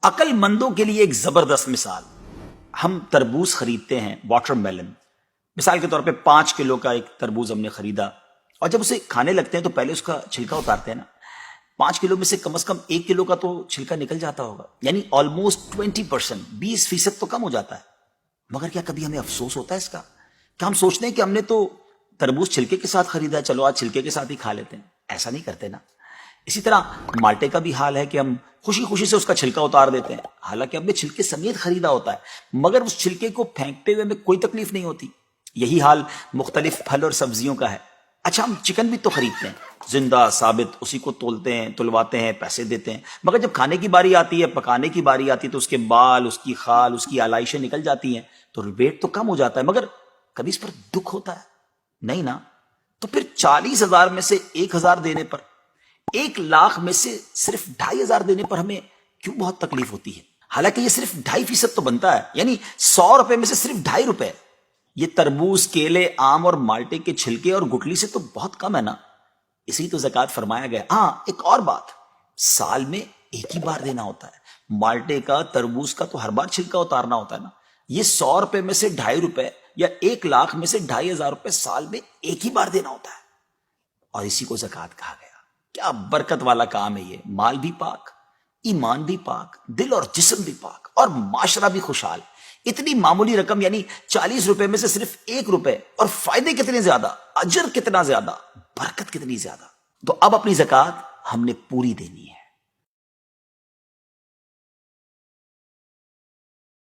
عقل مندوں کے لیے ایک زبردست مثال. ہم تربوز خریدتے ہیں، واٹر میلن. مثال کے طور پہ 5 کلو کا ایک تربوز ہم نے خریدا، اور جب اسے کھانے لگتے ہیں تو پہلے اس کا چھلکا اتارتے ہیں نا. 5 کلو میں سے کم از کم 1 کلو کا تو چھلکا نکل جاتا ہوگا، یعنی آلموسٹ 20%، 20% تو کم ہو جاتا ہے. مگر کیا کبھی ہمیں افسوس ہوتا ہے اس کا؟ کیا ہم سوچتے ہیں کہ ہم نے تو تربوز چھلکے کے ساتھ خریدا ہے، چلو آج چھلکے کے ساتھ ہی کھا لیتے ہیں؟ ایسا نہیں کرتے نا. اسی طرح مالٹے کا بھی حال ہے کہ ہم خوشی خوشی سے اس کا چھلکا اتار دیتے ہیں، حالانکہ ہم نے چھلکے سمیت خریدا ہوتا ہے، مگر اس چھلکے کو پھینکتے ہوئے ہمیں کوئی تکلیف نہیں ہوتی. یہی حال مختلف پھل اور سبزیوں کا ہے. اچھا، ہم چکن بھی تو خریدتے ہیں، زندہ ثابت، اسی کو تولتے ہیں، تلواتے ہیں، پیسے دیتے ہیں، مگر جب کھانے کی باری آتی ہے، پکانے کی باری آتی ہے، تو اس کے بال، اس کی خال، اس کی آلائشیں نکل جاتی ہیں، تو ویٹ تو کم ہو جاتا ہے. مگر کبھی اس پر دکھ ہوتا ہے؟ نہیں نا. تو پھر 40,000 میں سے 1,000 دینے پر، 1,00,000 میں سے صرف 2,500 دینے پر ہمیں کیوں بہت تکلیف ہوتی ہے؟ حالانکہ یہ صرف 2.5% تو بنتا ہے، یعنی 100 روپے میں سے صرف 2.5 روپے. یہ تربوز، کیلے، آم اور مالٹے کے چھلکے اور گٹلی سے تو بہت کم ہے نا. اسی تو زکوٰۃ فرمایا گیا. ہاں، ایک اور بات، سال میں ایک ہی بار دینا ہوتا ہے. مالٹے کا، تربوز کا تو ہر بار چھلکا اتارنا ہوتا ہے نا. یہ 100 روپے میں سے 2.5 روپے یا 1,00,000 میں سے 2,500 روپے سال میں ایک ہی بار دینا ہوتا ہے، اور اسی کو زکوٰۃ کہا گیا. کیا برکت والا کام ہے یہ. مال بھی پاک، ایمان بھی پاک، دل اور جسم بھی پاک، اور معاشرہ بھی خوشحال. اتنی معمولی رقم، یعنی 40 روپے میں سے صرف 1 روپے، اور فائدے کتنے زیادہ، اجر کتنا زیادہ، برکت کتنی زیادہ. تو اب اپنی زکوٰۃ ہم نے پوری دینی ہے.